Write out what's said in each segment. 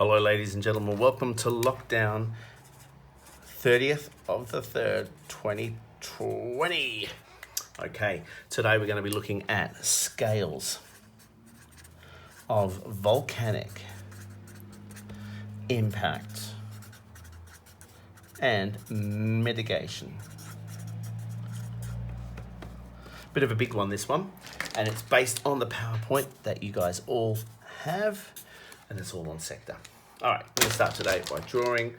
Hello ladies and gentlemen, welcome to lockdown 30th of the 3rd, 2020. Okay, today we're going to be looking at scales of volcanic impact and mitigation. Bit of a big one, this one, and it's based on the PowerPoint that you guys all have, and it's all on sector. All right, we're gonna start today by drawing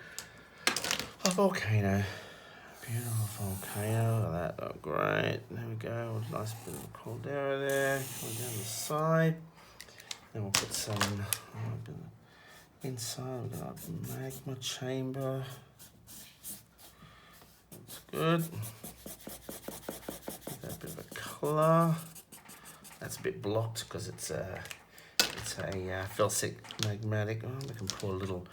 a volcano. Beautiful volcano, that looked great. There we go, nice bit of caldera there, coming down the side. Then we'll put some inside, we've got a magma chamber. That's good. Give that a bit of a colour. That's a bit blocked because it's a felsic magmatic. Oh, we can put a little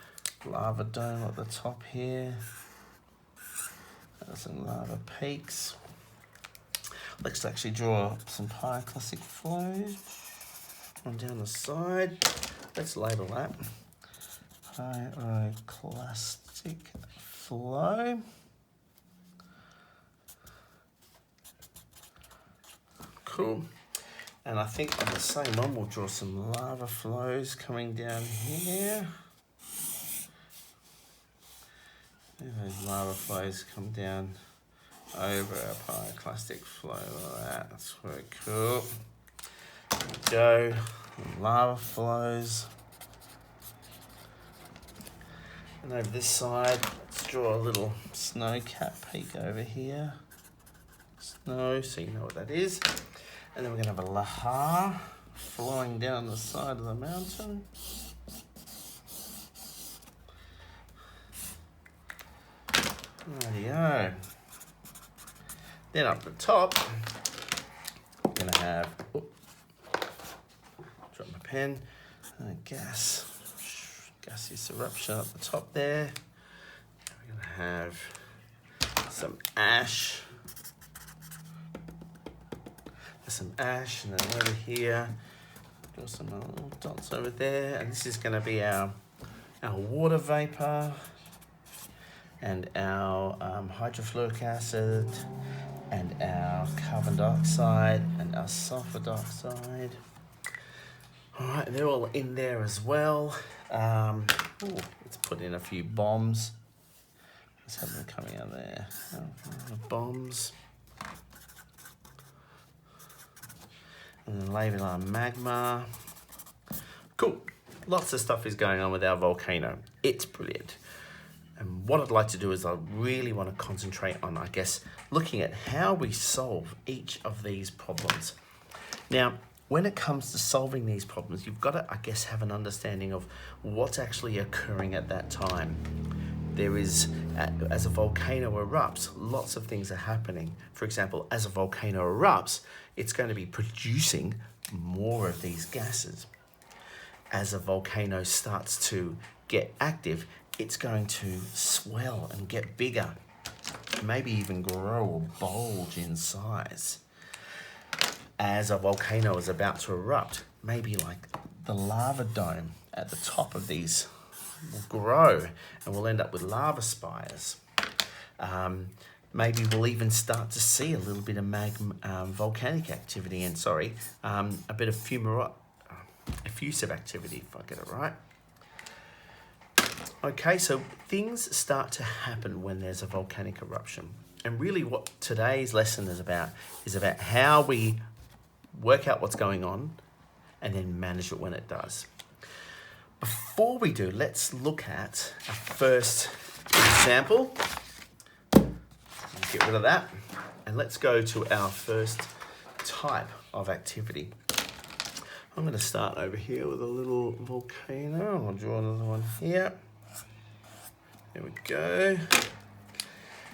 lava dome at the top here. Some lava peaks. Let's actually draw some pyroclastic flows on down the side. Let's label that pyroclastic flow. Cool. And I think on the same one, we'll draw some lava flows coming down here. Those lava flows come down over our pyroclastic flow like that. That's very cool. There we go. Lava flows. And over this side, let's draw a little snow cap peak over here. Snow, so you know what that is. And then we're going to have a lahar flowing down the side of the mountain. Rightio. Then up the top, we're going to have, drop my pen, gaseous eruption up the top there. We're going to have some ash. Some ash, and then over here, draw some little dots over there, and this is going to be our water vapor and our hydrofluoric acid and our carbon dioxide and our sulfur dioxide. All right, they're all in there as well. Let's put in a few bombs. Let's have them coming out there. Bombs. And then label our magma. Cool. Lots of stuff is going on with our volcano. It's brilliant. And what I'd like to do is I really want to concentrate on, I guess, looking at how we solve each of these problems. Now, when it comes to solving these problems, you've got to, I guess, have an understanding of what's actually occurring at that time. There is, as a volcano erupts, lots of things are happening. For example, as a volcano erupts, it's going to be producing more of these gases. As a volcano starts to get active, it's going to swell and get bigger, maybe even grow or bulge in size. As a volcano is about to erupt, maybe like the lava dome at the top of these will grow and we'll end up with lava spires. Maybe we'll even start to see a little bit of volcanic activity and a bit of effusive activity, if I get it right. Okay, so things start to happen when there's a volcanic eruption. And really what today's lesson is about how we work out what's going on and then manage it when it does. Before we do, let's look at our first example. Get rid of that. And let's go to our first type of activity. I'm going to start over here with a little volcano. I'll draw another one here. There we go.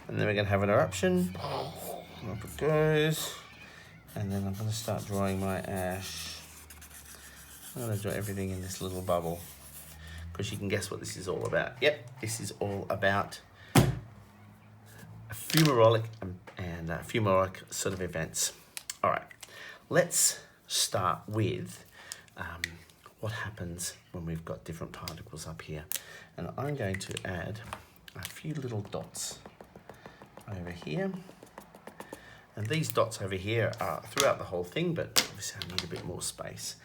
And then we're going to have an eruption. Up it goes. And then I'm going to start drawing my ash. I'm going to draw everything in this little bubble, because you can guess what this is all about. Yep, this is all about fumarolic and fumarolic sort of events. All right, let's start with what happens when we've got different particles up here. And I'm going to add a few little dots over here. And these dots over here are throughout the whole thing, but obviously I need a bit more space.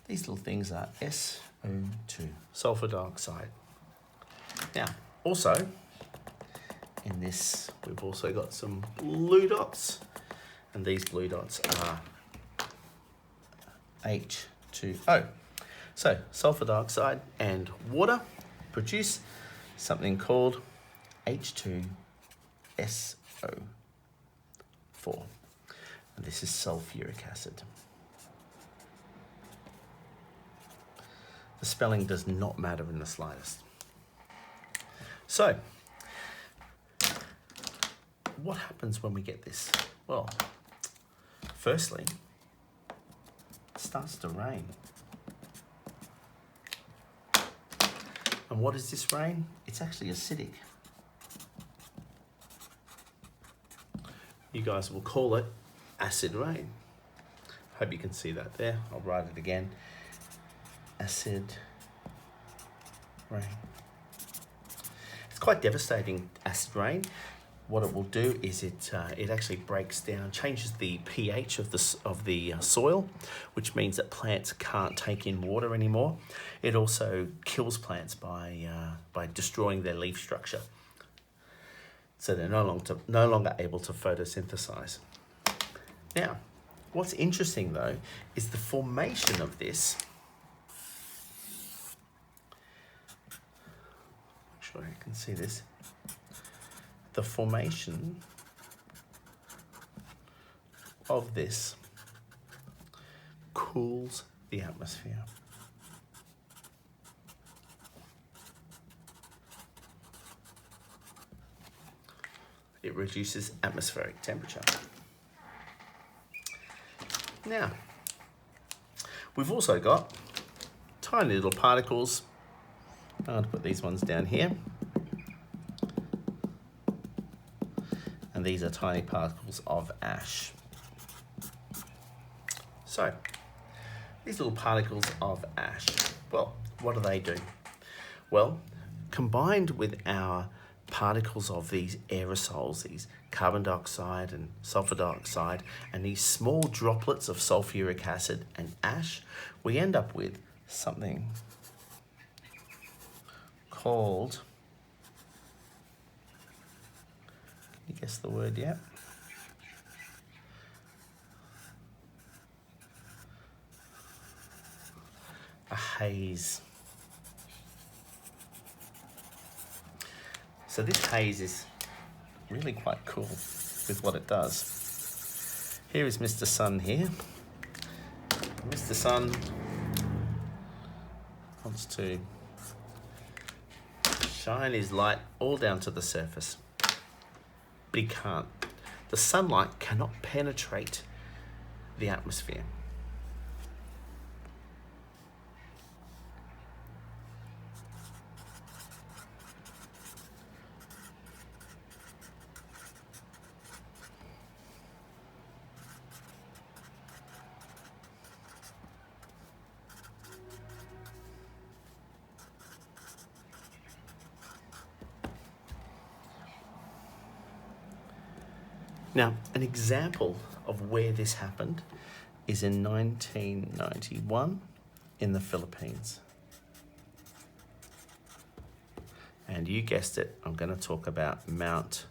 These little things are SO2, sulfur dioxide. Now, also, in this, we've also got some blue dots, and these blue dots are H2O. So, sulfur dioxide and water produce something called H2SO4. And this is sulfuric acid. The spelling does not matter in the slightest. So, what happens when we get this? Well, firstly, it starts to rain. And what is this rain? It's actually acidic. You guys will call it acid rain. Hope you can see that there. I'll write it again. Acid rain. It's quite devastating, acid rain. What it will do is it actually breaks down, changes the pH of the soil, which means that plants can't take in water anymore. It also kills plants by destroying their leaf structure, so they're no longer able to photosynthesize. Now, what's interesting though is the formation of this. Make sure you can see this. The formation of this cools the atmosphere. It reduces atmospheric temperature. Now, we've also got tiny little particles. I'm going to put these ones down here. And these are tiny particles of ash. So, these little particles of ash, well, what do they do? Well, combined with our particles of these aerosols, these carbon dioxide and sulfur dioxide, and these small droplets of sulfuric acid and ash, we end up with something called, can you guess the word yet? A haze. So this haze is really quite cool with what it does. Here is Mr. Sun here. Mr. Sun wants to shine his light all down to the surface, but he can't. The sunlight cannot penetrate the atmosphere. Now, an example of where this happened is in 1991 in the Philippines. And you guessed it, I'm going to talk about Mount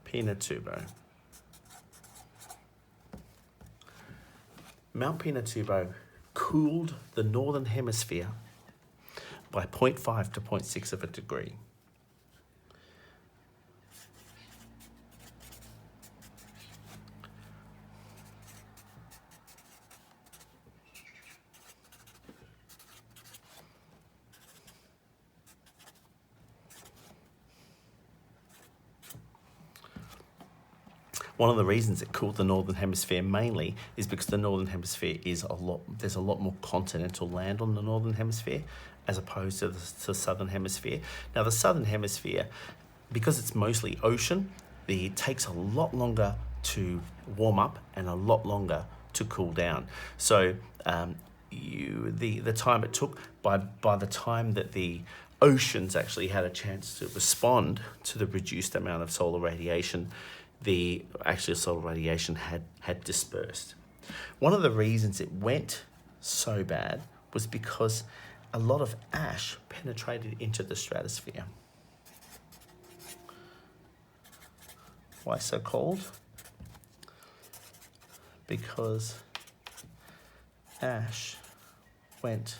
Pinatubo. Mount Pinatubo cooled the northern hemisphere by 0.5 to 0.6 of a degree. One of the reasons it cooled the northern hemisphere mainly is because the northern hemisphere is there's a lot more continental land on the northern hemisphere as opposed to the southern hemisphere. Now the southern hemisphere, because it's mostly ocean, it takes a lot longer to warm up and a lot longer to cool down. So the time it took, by the time that the oceans actually had a chance to respond to the reduced amount of solar radiation, the actual solar radiation had dispersed. One of the reasons it went so bad was because a lot of ash penetrated into the stratosphere. Why so called? Because ash went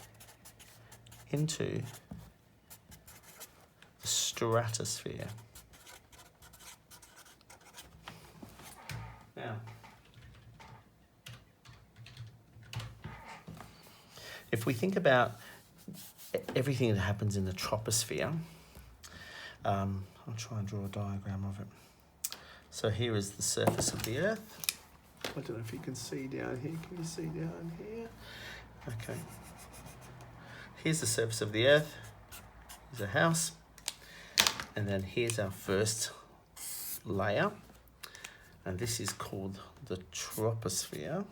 into the stratosphere. Now, if we think about everything that happens in the troposphere, I'll try and draw a diagram of it. So here is the surface of the Earth. I don't know if you can see down here. Can you see down here? Okay. Here's the surface of the Earth. Here's a house. And then here's our first layer. And this is called the troposphere.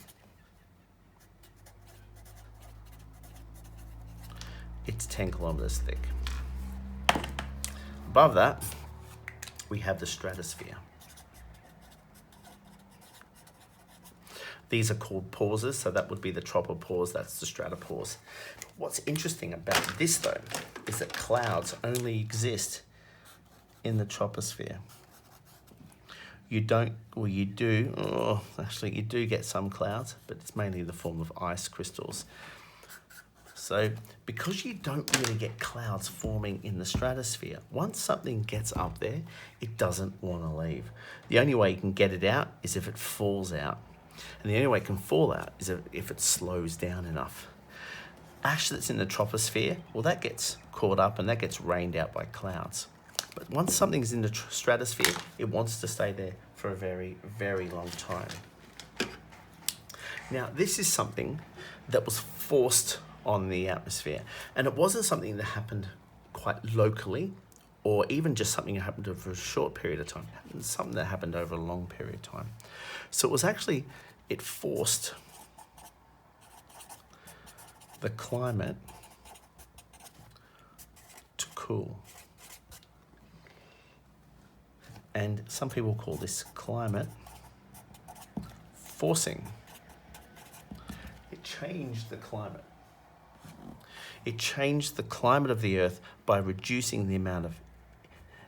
It's 10 kilometers thick. Above that, we have the stratosphere. These are called pauses, so that would be the tropopause, that's the stratopause. What's interesting about this though, is that clouds only exist in the troposphere. You do get some clouds, but it's mainly in the form of ice crystals. So because you don't really get clouds forming in the stratosphere, once something gets up there, it doesn't want to leave. The only way you can get it out is if it falls out. And the only way it can fall out is if it slows down enough. Ash that's in the troposphere, well, that gets caught up and that gets rained out by clouds. But once something's in the stratosphere, it wants to stay there for a very, very long time. Now, this is something that was forced on the atmosphere. And it wasn't something that happened quite locally, or even just something that happened over a short period of time. It was something that happened over a long period of time. So it was actually, it forced the climate to cool. And some people call this climate forcing. It changed the climate. It changed the climate of the Earth by reducing the amount of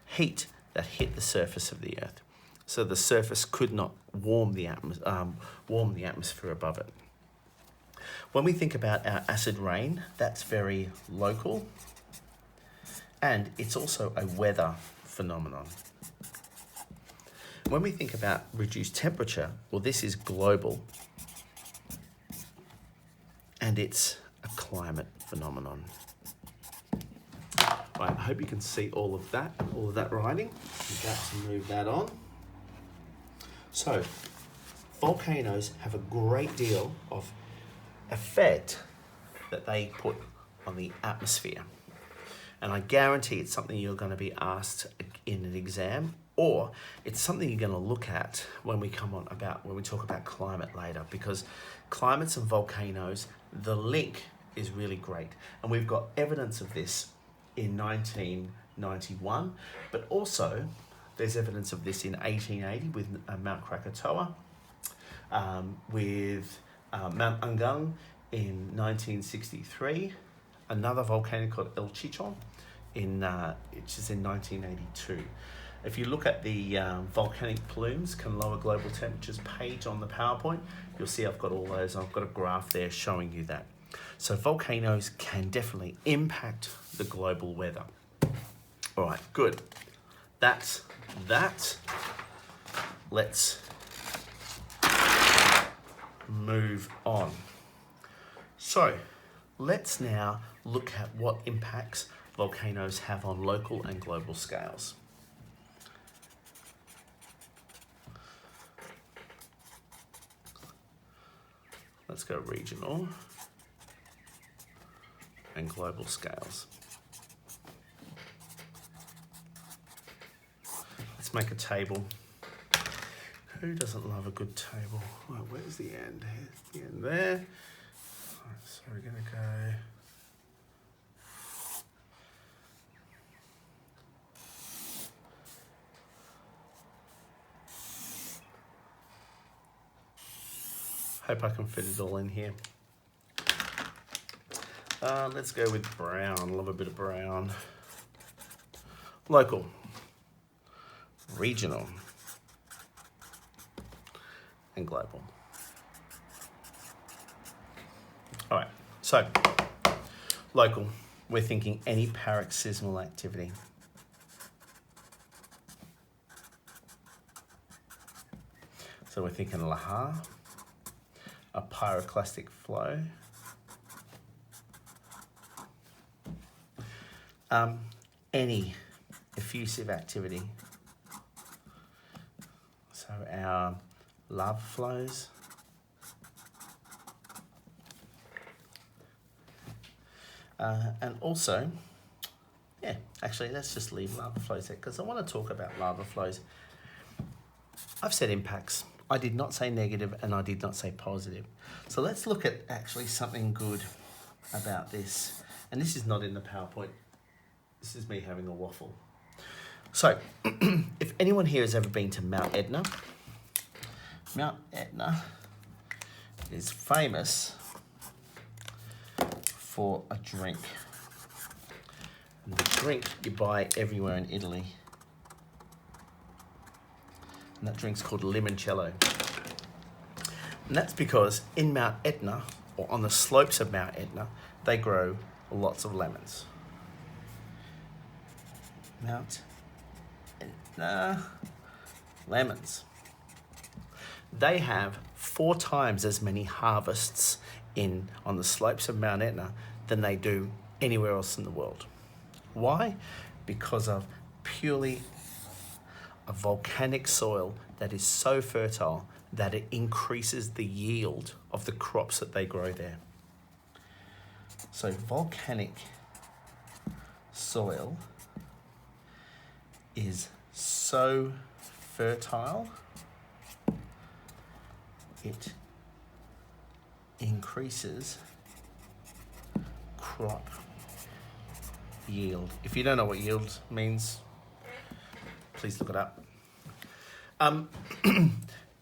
heat that hit the surface of the Earth. So the surface could not warm the atmosphere above it. When we think about our acid rain, that's very local, and it's also a weather phenomenon. When we think about reduced temperature, well, this is global, and it's a climate phenomenon. Right, I hope you can see all of that writing. I'm about to move that on. So, volcanoes have a great deal of effect that they put on the atmosphere. And I guarantee it's something you're going to be asked in an exam, or it's something you're going to look at when we talk about climate later, because climates and volcanoes, the link is really great. And we've got evidence of this in 1991, but also there's evidence of this in 1880 with Mount Krakatoa, with Mount Ungung in 1963, another volcano called El Chichon, which is in 1982. If you look at the volcanic plumes can lower global temperatures page on the PowerPoint, you'll see I've got all those. I've got a graph there showing you that. So volcanoes can definitely impact the global weather. All right, good. That's that. Let's move on. So let's now look at what impacts volcanoes have on local and global scales. Let's go regional and global scales. Let's make a table. Who doesn't love a good table? Well, where's the end? Here's the end there. Right, so we're going to go... Hope I can fit it all in here. Let's go with brown. Love a bit of brown. Local. Regional. And global. All right, so local, we're thinking any paroxysmal activity. So we're thinking lahar, a pyroclastic flow, any effusive activity. So our lava flows, and also, yeah, actually let's just leave lava flows there because I want to talk about lava flows. I've said impacts. I did not say negative and I did not say positive. So let's look at actually something good about this. And this is not in the PowerPoint. This is me having a waffle. So if anyone here has ever been to Mount Etna is famous for a drink. And the drink you buy everywhere in Italy. And that drink's called limoncello. And that's because in Mount Etna, or on the slopes of Mount Etna, they grow lots of lemons. Mount Etna lemons. They have 4 times as many harvests on the slopes of Mount Etna than they do anywhere else in the world. Why? Because of purely a volcanic soil that is so fertile that it increases the yield of the crops that they grow there. So volcanic soil is so fertile, it increases crop yield. If you don't know what yield means, please look it up.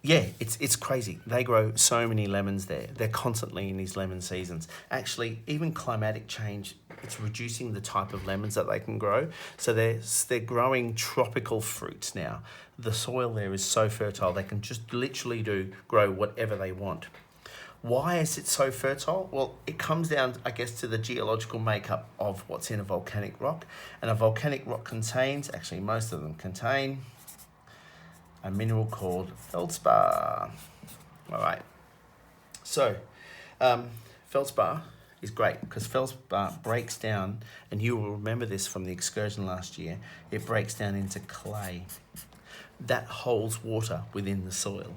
Yeah, it's crazy. They grow so many lemons there. They're constantly in these lemon seasons. Actually, even climatic change, it's reducing the type of lemons that they can grow. So they're growing tropical fruits now. The soil there is so fertile, they can just literally grow whatever they want. Why is it so fertile? Well, it comes down, I guess, to the geological makeup of what's in a volcanic rock. And a volcanic rock contains, actually most of them contain, a mineral called feldspar. All right. So, feldspar is great because feldspar breaks down, and you will remember this from the excursion last year, it breaks down into clay. That holds water within the soil.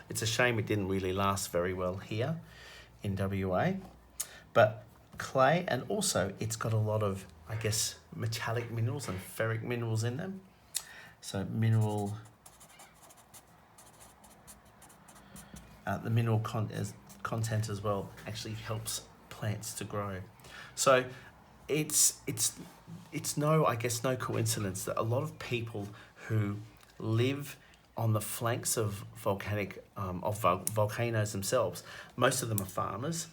It's a shame it didn't really last very well here in WA, but clay, and also it's got a lot of, I guess, metallic minerals and ferric minerals in them. So the mineral content as well actually helps plants to grow. So it's no coincidence that a lot of people who live on the flanks of volcanoes themselves, most of them are farmers,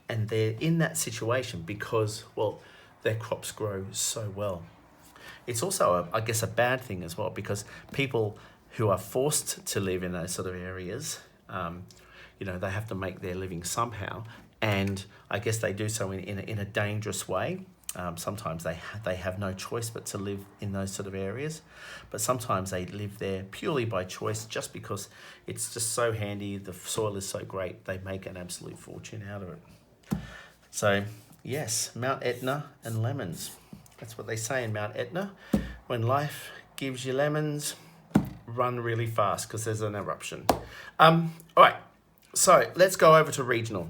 and they're in that situation because, well, their crops grow so well. It's also, a bad thing as well, because people who are forced to live in those sort of areas, they have to make their living somehow, and I guess they do so in a dangerous way. Sometimes they have no choice but to live in those sort of areas, but sometimes they live there purely by choice, just because it's just so handy, the soil is so great, they make an absolute fortune out of it. So yes, Mount Etna and lemons. That's what they say in Mount Etna. When life gives you lemons, run really fast because there's an eruption. All right, so let's go over to regional.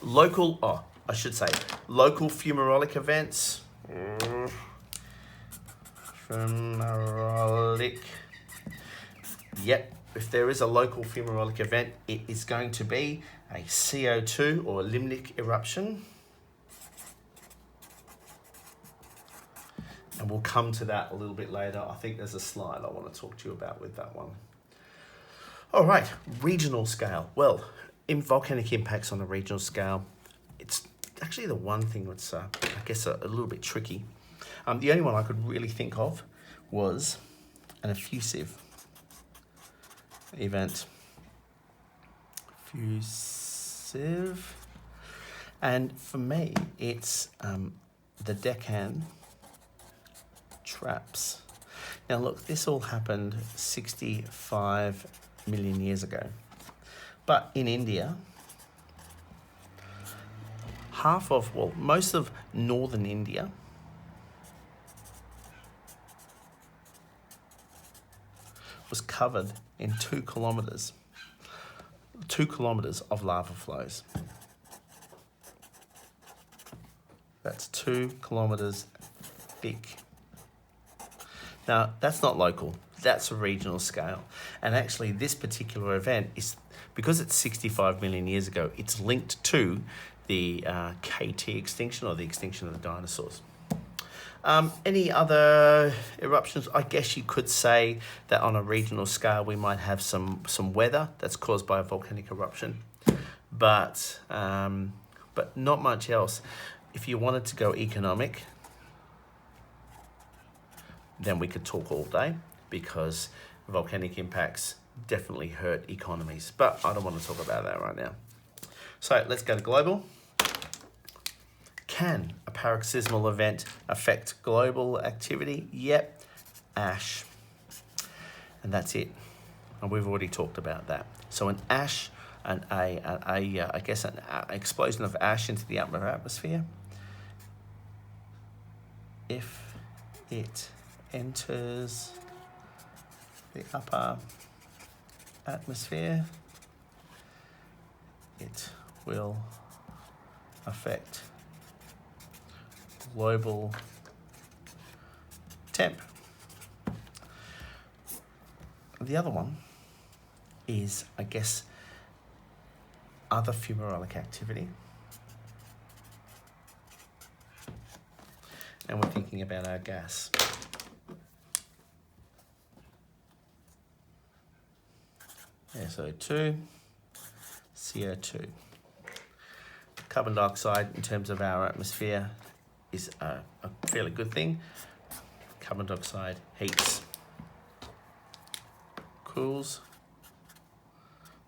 Local fumarolic events. Fumarolic. Yep, if there is a local fumarolic event, it is going to be a CO2 or limnic eruption. And we'll come to that a little bit later. I think there's a slide I want to talk to you about with that one. All right, regional scale. Well, in volcanic impacts on a regional scale, it's actually the one thing that's, I guess, a little bit tricky. The only one I could really think of was an effusive event. Effusive. And for me, it's the Deccan traps. Now look, this all happened 65 million years ago. But in India, most of northern India was covered in 2 kilometers of lava flows. That's 2 kilometers thick. Now, that's not local, that's a regional scale. And actually, this particular event is, because it's 65 million years ago, it's linked to the KT extinction, or the extinction of the dinosaurs. Any other eruptions? I guess you could say that on a regional scale, we might have some weather that's caused by a volcanic eruption, but not much else. If you wanted to go economic, then we could talk all day, because volcanic impacts definitely hurt economies. But I don't want to talk about that right now. So let's go to global. Can a paroxysmal event affect global activity? Yep, ash. And that's it. And we've already talked about that. So an ash, an explosion of ash into the upper atmosphere, if it enters the upper atmosphere, it will affect global temp. The other one is, I guess, other fumarolic activity. And we're thinking about our gas. SO2, CO2. Carbon dioxide, in terms of our atmosphere, is a fairly good thing. Carbon dioxide heats, cools,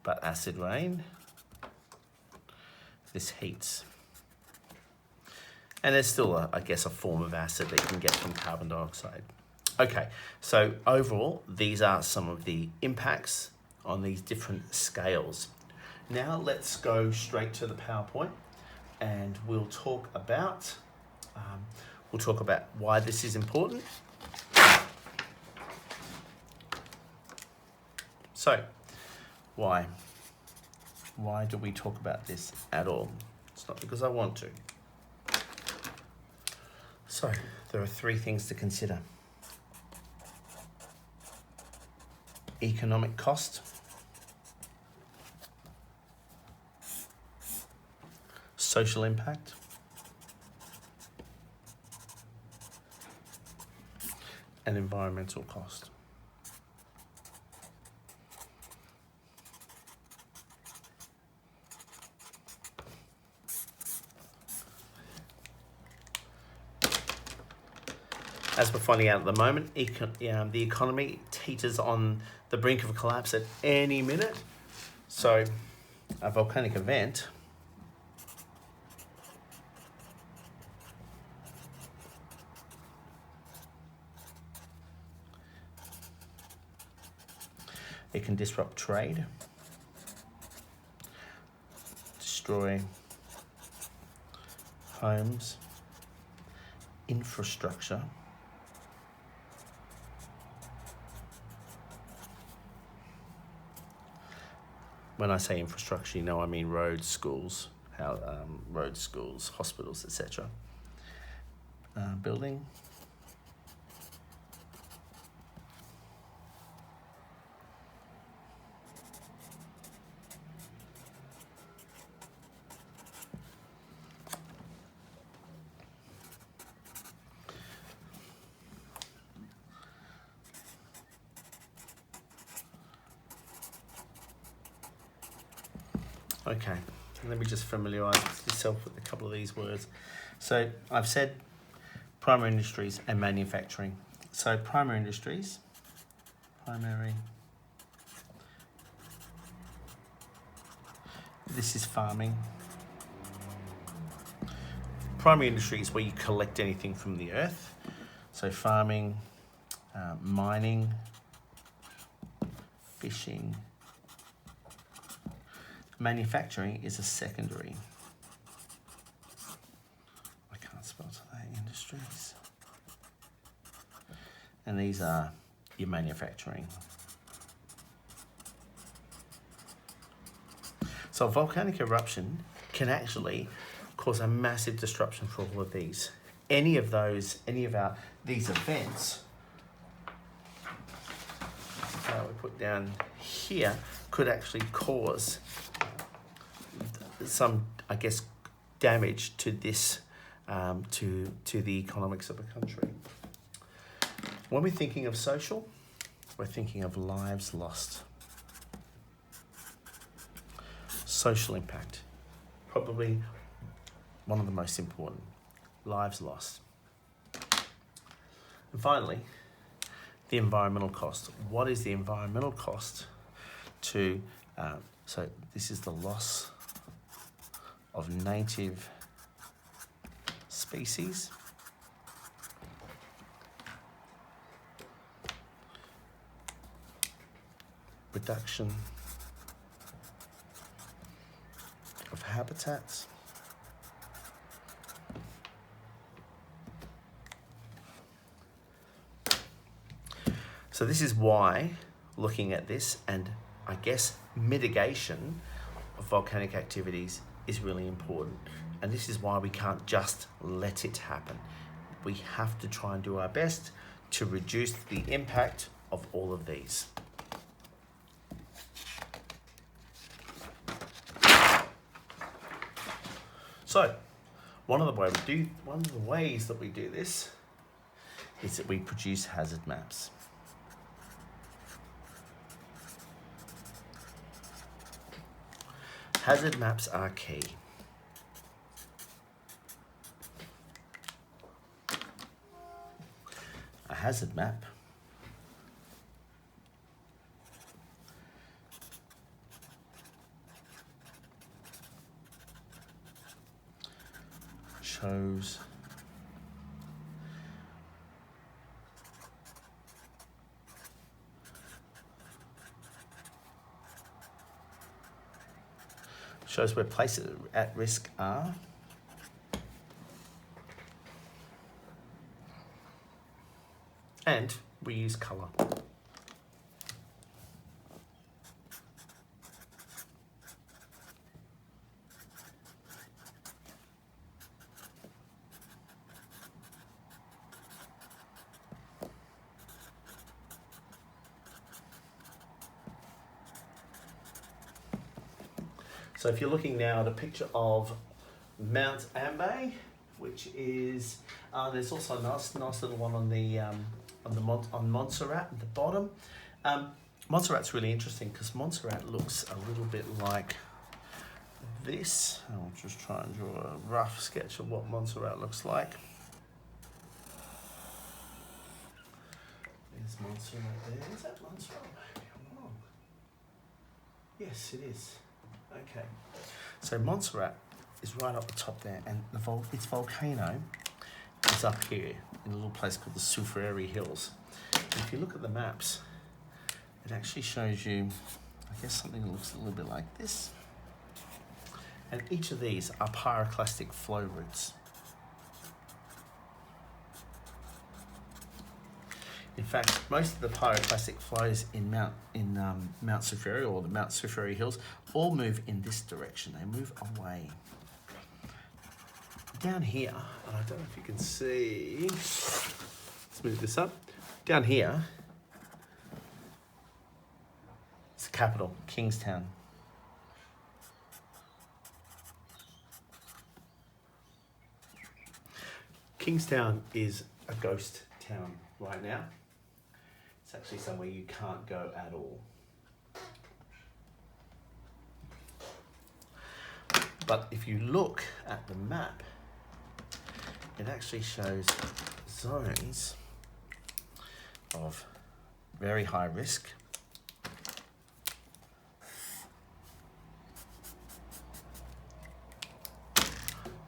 but acid rain, this heats. And there's still, I guess, a form of acid that you can get from carbon dioxide. Okay, so overall, these are some of the impacts on these different scales. Now let's go straight to the PowerPoint, and we'll talk about why this is important. So, why? Why do we talk about this at all? It's not because I want to. So, there are 3 things to consider. Economic cost, social impact, and environmental cost. As we're finding out at the moment, the economy teeters on the brink of collapse at any minute. So a volcanic event it can disrupt trade, destroy homes, infrastructure, when I say infrastructure, you know, I mean roads, schools, hospitals, etc. Building. Okay, let me just familiarise yourself with a couple of these words. So I've said primary industries and manufacturing. So primary industries, this is farming. Primary industry is where you collect anything from the earth. So farming, mining, fishing. Manufacturing is a secondary. I can't spell today, industries. And these are your manufacturing. So a volcanic eruption can actually cause a massive disruption for all of these. Any of these events we put down here could actually cause some, I guess, damage to this, to the economics of a country. When we're thinking of social, we're thinking of lives lost. Social impact, probably one of the most important, lives lost. And finally, the environmental cost. What is the environmental cost to, so this is the loss of native species. Reduction of habitats. So this is why looking at this and I guess mitigation of volcanic activities is really important. And this is why we can't just let it happen. We have to try and do our best to reduce the impact of all of these. So, one of the ways that we do this is that we produce hazard maps. Hazard maps are key. A hazard map shows where places at risk are. And we use colour. So if you're looking now at a picture of Mount Ambay, which is, there's also a nice little one on Montserrat at the bottom. Montserrat's really interesting because Montserrat looks a little bit like this. I'll just try and draw a rough sketch of what Montserrat looks like. There's Montserrat there. Is that Montserrat? Maybe I'm wrong. Yes, it is. Okay. So Montserrat is right up the top there, and its volcano is up here in a little place called the Soufriere Hills. And if you look at the maps, it actually shows you, I guess, something that looks a little bit like this. And each of these are pyroclastic flow routes. In fact, most of the pyroclastic flows in Mount Soufriere, or the Mount Soufriere Hills, all move in this direction. They move away. Down here, and I don't know if you can see, let's move this up. Down here, it's the capital, Kingstown. Kingstown is a ghost town right now. It's actually somewhere you can't go at all. But if you look at the map, it actually shows zones of very high risk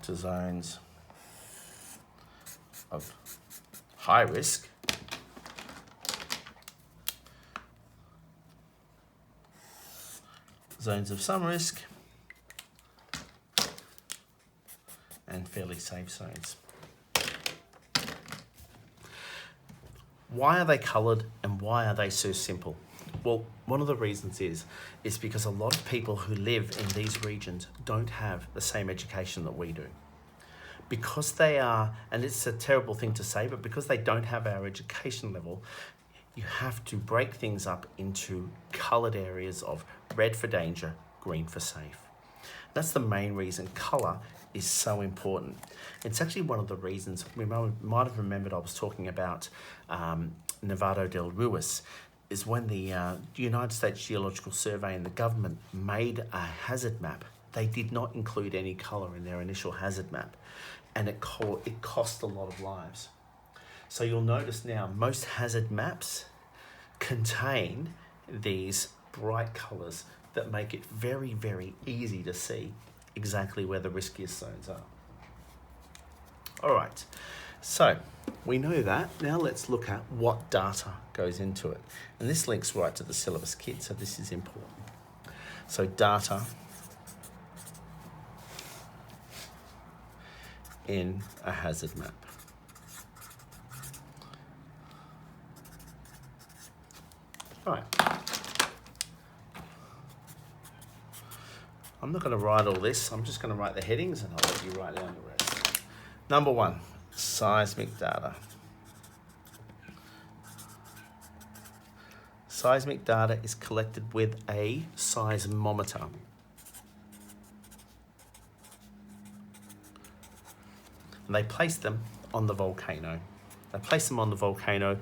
to zones of high risk zones of some risk and fairly safe zones. Why are they coloured and why are they so simple? Well, one of the reasons is because a lot of people who live in these regions don't have the same education that we do. Because they are, and it's a terrible thing to say, but because they don't have our education level, you have to break things up into coloured areas of red for danger, green for safe. That's the main reason colour is so important. It's actually one of the reasons, we might have remembered I was talking about Nevado del Ruiz, is when the United States Geological Survey and the government made a hazard map, they did not include any colour in their initial hazard map, and it cost a lot of lives. So you'll notice now most hazard maps contain these bright colours that make it very, very easy to see exactly where the riskiest zones are. All right, so we know that. Now let's look at what data goes into it. And this links right to the syllabus kit, so this is important. So data in a hazard map. All right. I'm not going to write all this. I'm just going to write the headings and I'll let you write down the rest. Number one, seismic data. Seismic data is collected with a seismometer. And they place them on the volcano. They place them on the volcano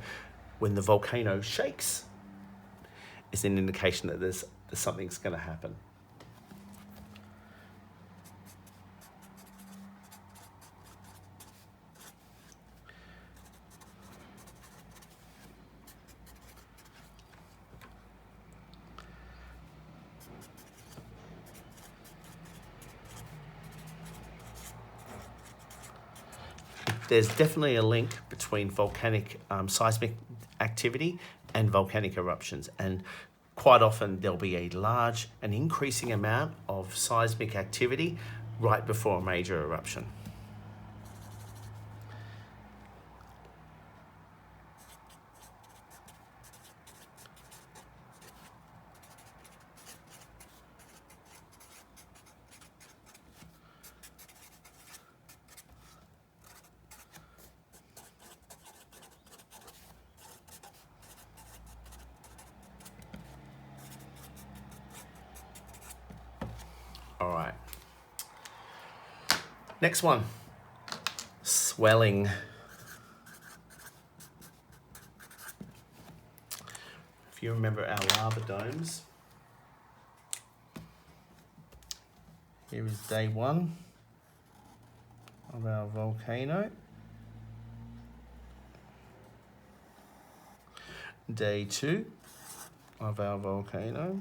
when the volcano shakes. It's an indication that there's something's going to happen. There's definitely a link between volcanic seismic activity and volcanic eruptions, and quite often there'll be an increasing amount of seismic activity right before a major eruption. All right. Next one, swelling. If you remember our lava domes, here is day one of our volcano. Day two of our volcano.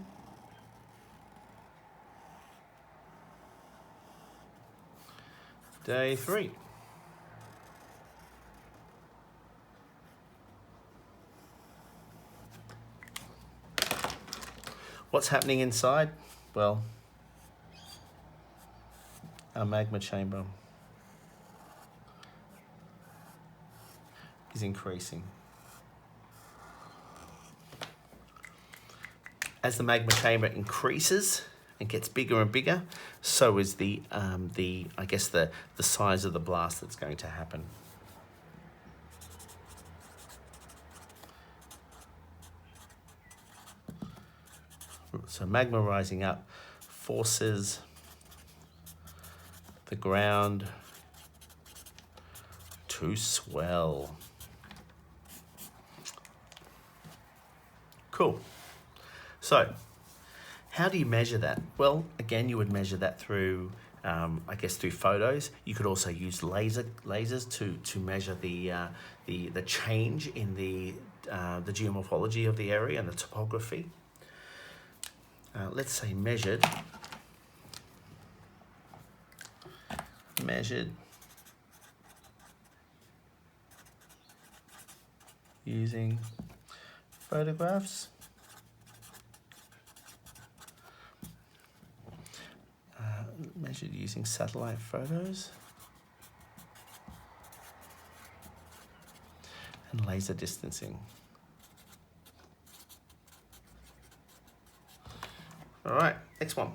Day three. What's happening inside? Well, our magma chamber is increasing. As the magma chamber increases and gets bigger and bigger, so is the size of the blast that's going to happen. So magma rising up forces the ground to swell. Cool. So, how do you measure that? Well, again, you would measure that through I guess through photos. You could also use lasers to measure the change in the geomorphology of the area and the topography. Let's say measured using photographs. Measured using satellite photos and laser distancing. All right, next one.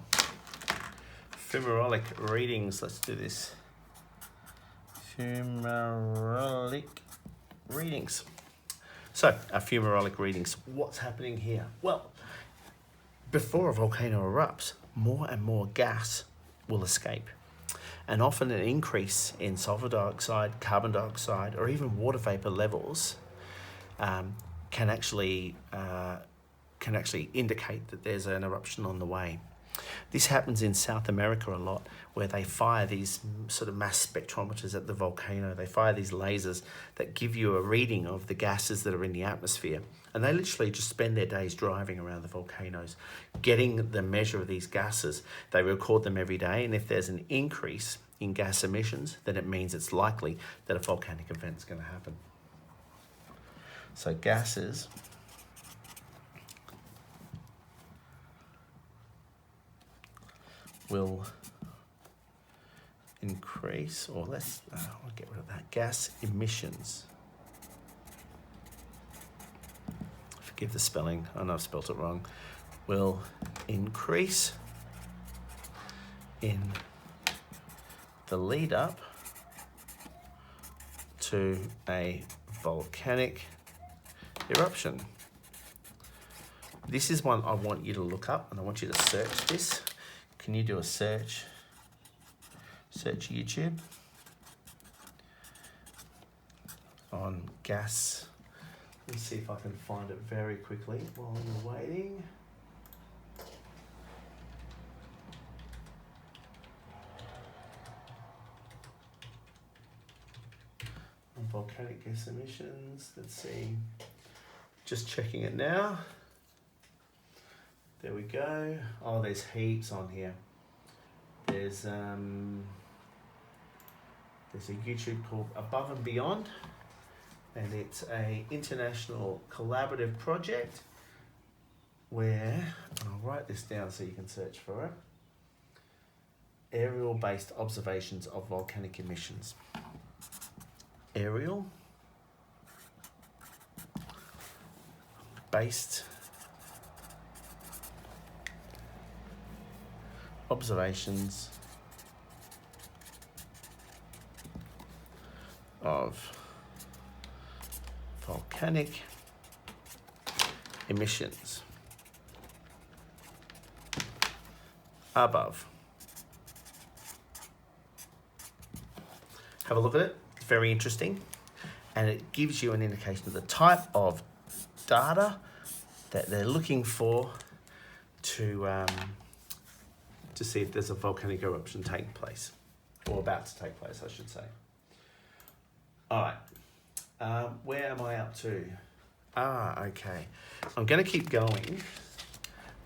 Fumarolic readings. Let's do this. Fumarolic readings. So, our fumarolic readings. What's happening here? Well, before a volcano erupts, more and more gas will escape. And often an increase in sulfur dioxide, carbon dioxide, or even water vapor levels can actually indicate that there's an eruption on the way. This happens in South America a lot, where they fire these sort of mass spectrometers at the volcano. They fire these lasers that give you a reading of the gases that are in the atmosphere. And they literally just spend their days driving around the volcanoes, getting the measure of these gases. They record them every day, and if there's an increase in gas emissions, then it means it's likely that a volcanic event is going to happen. So gases will increase, or let's I'll get rid of that. Gas emissions. Forgive the spelling, I know I've spelt it wrong. Will increase in the lead up to a volcanic eruption. This is one I want you to look up, and I want you to search this. Can you do a search? Search YouTube on gas. Let's see if I can find it very quickly while you're waiting. On volcanic gas emissions, let's see. Just checking it now. There we go. Oh, there's heaps on here. There's a YouTube called Above and Beyond, and it's a international collaborative project where, I'll write this down so you can search for it, aerial-based observations of volcanic emissions. Aerial-based observations of volcanic emissions above. Have a look at it. It's very interesting, and it gives you an indication of the type of data that they're looking for to see if there's a volcanic eruption taking place, or about to take place, I should say. All right, where am I up to? Okay. I'm going to keep going,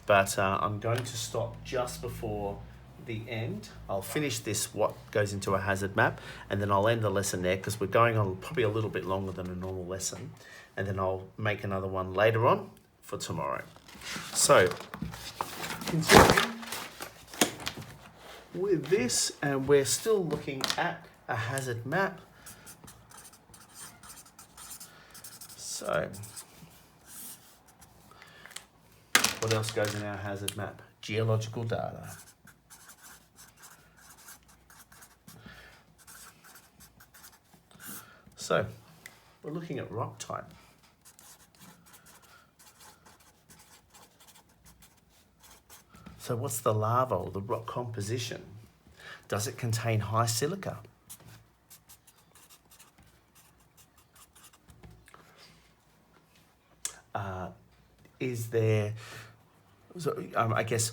but I'm going to stop just before the end. I'll finish this, what goes into a hazard map, and then I'll end the lesson there, because we're going on probably a little bit longer than a normal lesson, and then I'll make another one later on for tomorrow. So, continuing with this, and we're still looking at a hazard map. So, what else goes in our hazard map? Geological data. So, we're looking at rock type. So what's the lava or the rock composition? Does it contain high silica? Is there, I guess,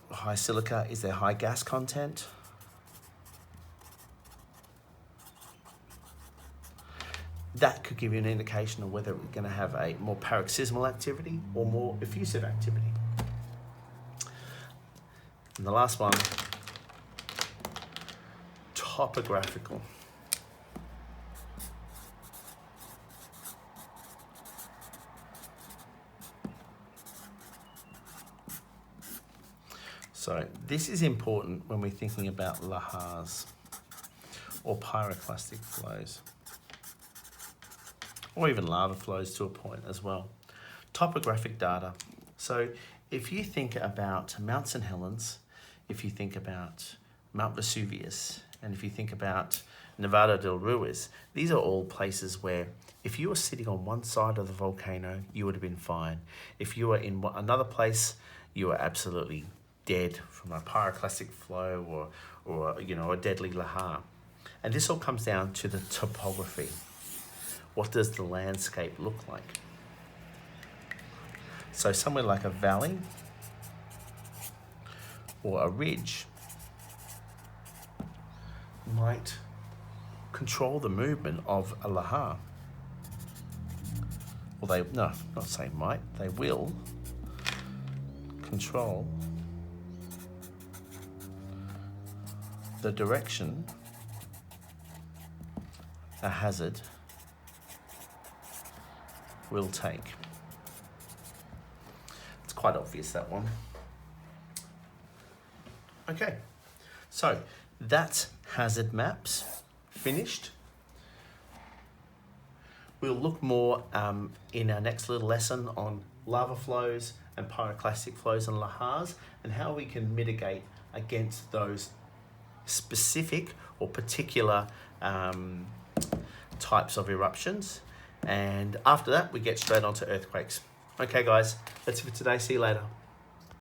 high silica, is there high gas content? that could give you an indication of whether we're going to have a more paroxysmal activity or more effusive activity. And the last one, topographical. So this is important when we're thinking about lahars or pyroclastic flows, or even lava flows to a point as well. Topographic data. So if you think about Mount St. Helens, if you think about Mount Vesuvius, and if you think about Nevada del Ruiz, these are all places where if you were sitting on one side of the volcano, you would have been fine. If you were in another place, you were absolutely dead from a pyroclastic flow or you know, a deadly lahar. And this all comes down to the topography. What does the landscape look like? So somewhere like a valley or a ridge might control the movement of a lahar. Or they, no, not say might, they will control the direction a hazard will take. It's quite obvious, that one. Okay, so that's hazard maps finished. We'll look more in our next little lesson on lava flows and pyroclastic flows and lahars and how we can mitigate against those specific or particular types of eruptions. And after that, we get straight onto earthquakes. Okay, guys, that's it for today. See you later.